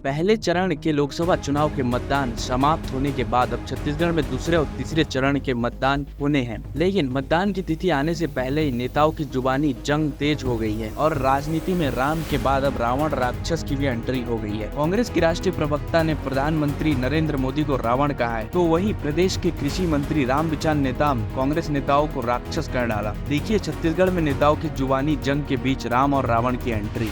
पहले चरण के लोकसभा चुनाव के मतदान समाप्त होने के बाद अब छत्तीसगढ़ में दूसरे और तीसरे चरण के मतदान होने हैं। लेकिन मतदान की तिथि आने से पहले ही नेताओं की जुबानी जंग तेज हो गई है और राजनीति में राम के बाद अब रावण राक्षस की भी एंट्री हो गई है। कांग्रेस की राष्ट्रीय प्रवक्ता ने प्रधानमंत्री नरेंद्र मोदी को रावण कहा है, तो वहीं प्रदेश के कृषि मंत्री रामविचार नेताम कांग्रेस नेताओं को राक्षस कर डाला। देखिए छत्तीसगढ़ में नेताओं की जुबानी जंग के बीच राम और रावण की एंट्री।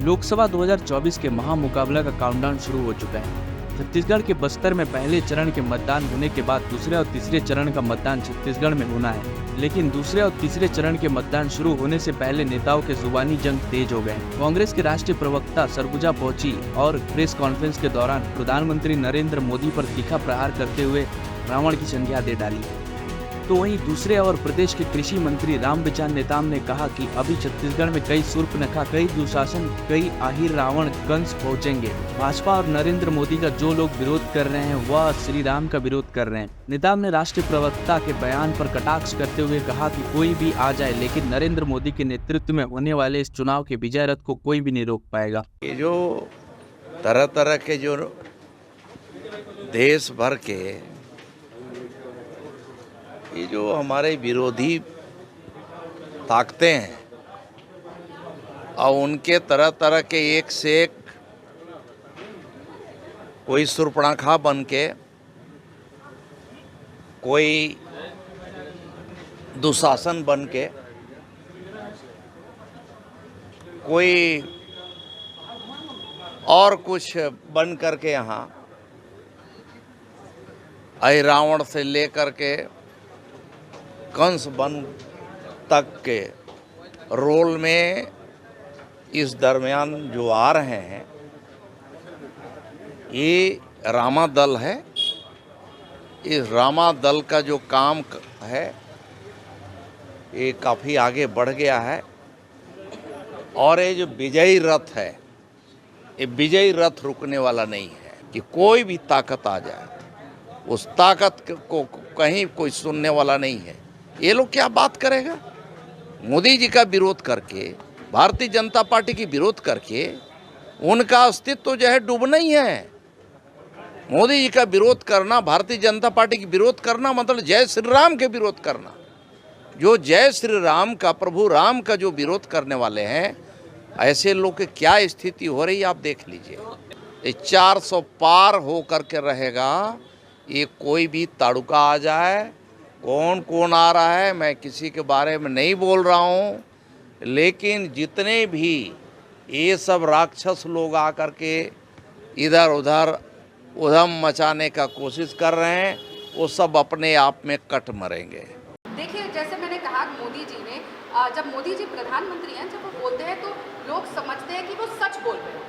लोकसभा 2024 के महामुकाबला का काउंटडाउन शुरू हो चुका है। छत्तीसगढ़ के बस्तर में पहले चरण के मतदान होने के बाद दूसरे और तीसरे चरण का मतदान छत्तीसगढ़ में होना है। लेकिन दूसरे और तीसरे चरण के मतदान शुरू होने से पहले नेताओं के जुबानी जंग तेज हो गए। कांग्रेस के राष्ट्रीय प्रवक्ता सरगुजा पहुंची और प्रेस कॉन्फ्रेंस के दौरान प्रधानमंत्री नरेंद्र मोदी पर तीखा प्रहार करते हुए रावण की संज्ञा दे डाली। तो वहीं दूसरे और प्रदेश के कृषि मंत्री रामविचार नेताम ने कहा कि अभी छत्तीसगढ़ में कई शूर्पणखा, कई दुशासन, कई आहिर रावण कंस पहुंचेंगे। भाजपा और नरेंद्र मोदी का जो लोग विरोध कर रहे हैं वह श्री राम का विरोध कर रहे हैं। नेताम ने राष्ट्रीय प्रवक्ता के बयान पर कटाक्ष करते हुए कहा कि कोई भी आ जाए लेकिन नरेंद्र मोदी के नेतृत्व में होने वाले इस चुनाव के विजय रथ को कोई भी नहीं रोक पाएगा। ये जो तरह तरह के जो देश भर के ये जो हमारे विरोधी ताकतें हैं और उनके तरह तरह के एक से एक कोई शूर्पणखा बन के, कोई दुशासन बन के, कोई और कुछ बन करके यहाँ आई रावण से लेकर के कंस बन तक के रोल में इस दरमियान जो आ रहे हैं, ये रामा दल है। इस रामा दल का जो काम है ये काफ़ी आगे बढ़ गया है और ये जो विजयी रथ है, ये विजयी रथ रुकने वाला नहीं है कि कोई भी ताकत आ जाए, उस ताकत को कहीं कोई सुनने वाला नहीं है। ये लोग क्या बात करेगा? मोदी जी का विरोध करके, भारतीय जनता पार्टी की विरोध करके उनका अस्तित्व जो है डूबना ही है। मोदी जी का विरोध करना, भारतीय जनता पार्टी की विरोध करना मतलब जय श्री राम के विरोध करना। जो जय श्री राम का, प्रभु राम का जो विरोध करने वाले हैं, ऐसे लोग की क्या स्थिति हो रही है आप देख लीजिए। ये 400 पार हो करके रहेगा। ये कोई भी ताड़ुका आ जाए, कौन कौन आ रहा है मैं किसी के बारे में नहीं बोल रहा हूँ, लेकिन जितने भी ये सब राक्षस लोग आकर के इधर उधर उधम मचाने का कोशिश कर रहे हैं, वो सब अपने आप में कट मरेंगे। देखिए, जैसे मैंने कहा, मोदी जी ने जब मोदी जी प्रधानमंत्री हैं, जब वो बोलते हैं तो लोग समझते हैं कि वो सच बोल रहे हैं,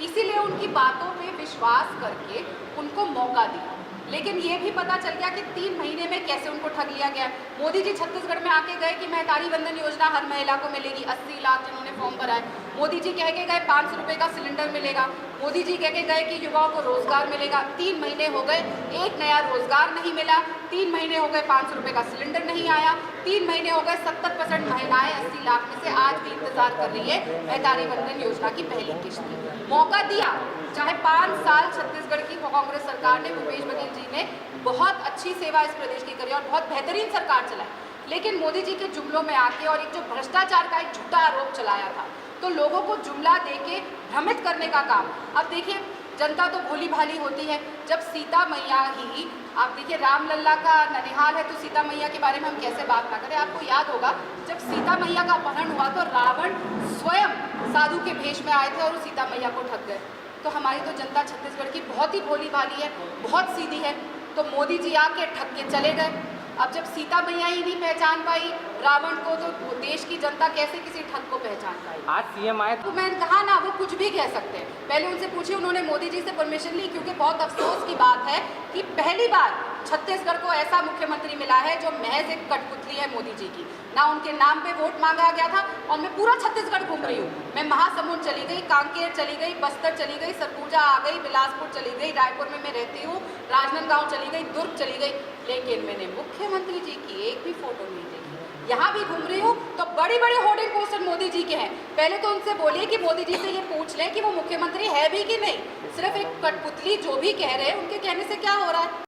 इसीलिए उनकी बातों पे विश्वास करके उनको मौका दिया। लेकिन ये भी पता चल गया कि 3 महीने में कैसे उनको ठग लिया गया। मोदी जी छत्तीसगढ़ में आके गए कि महतारी बंधन योजना हर महिला को मिलेगी, 80 लाख जिन्होंने फॉर्म भराए। मोदी जी कह के गए 500 रुपये का सिलेंडर मिलेगा। मोदी जी कह के गए कि युवाओं को रोजगार मिलेगा। 3 महीने हो गए, एक नया रोजगार नहीं मिला। 3 महीने हो गए, 500 रुपये का सिलेंडर नहीं आया। 3 महीने हो गए, 70% महिलाएं 80 लाख में से आज भी इंतजार कर रही है महतारी बंधन योजना की पहली किस्त। मौका दिया, चाहे 5 साल छत्तीसगढ़ की कांग्रेस सरकार ने, भूपेश बघेल जी ने बहुत अच्छी सेवा इस प्रदेश की करी और बहुत बेहतरीन सरकार चलाई। लेकिन मोदी जी के जुमलों में आके और एक जो भ्रष्टाचार का एक झूठा आरोप चलाया था, तो लोगों को जुमला देके भ्रमित करने का काम। अब देखिए, जनता तो भोली भाली होती है। जब सीता मैया ही, आप देखिए रामलला का ननिहाल है, तो सीता मैया के बारे में हम कैसे बात ना करें। आपको याद होगा जब सीता मैया का अपहरण हुआ तो रावण स्वयं साधु के भेष में आए थे और सीता मैया को ठग गए। तो हमारी तो जनता छत्तीसगढ़ की बहुत ही भोली भाली है, बहुत सीधी है। तो मोदी जी आके ठग के चले गए। अब जब सीता मैया ही नहीं पहचान पाई रावण को, तो देश की जनता कैसे किसी ठग को पहचान पाई? आज सीएम आए तो मैंने कहा ना, वो कुछ भी कह सकते हैं। पहले उनसे पूछिए, उन्होंने मोदी जी से परमिशन ली, क्योंकि बहुत अफसोस की बात है कि पहली बार छत्तीसगढ़ को ऐसा मुख्यमंत्री मिला है जो महज एक कठपुतली है मोदी जी की। ना उनके नाम पे वोट मांगा गया था और मैं पूरा छत्तीसगढ़ घूम रही हूँ। मैं महासमुंद चली गई, कांकेर चली गई, बस्तर चली गई, सरगुजा आ गई, बिलासपुर चली गई, रायपुर में मैं रहती हूँ, राजनांदगांव चली गई, दुर्ग चली गई, लेकिन मैंने मुख्यमंत्री जी की एक भी फोटो नहीं देखी। यहाँ भी घूम रही हूँ तो बड़ी बड़ी होर्डिंग पोस्टर मोदी जी के हैं। पहले तो उनसे बोलिए कि मोदी जी से ये पूछ लें कि वो मुख्यमंत्री है भी कि नहीं। सिर्फ एक कठपुतली जो भी कह रहे हैं उनके कहने से क्या हो रहा है।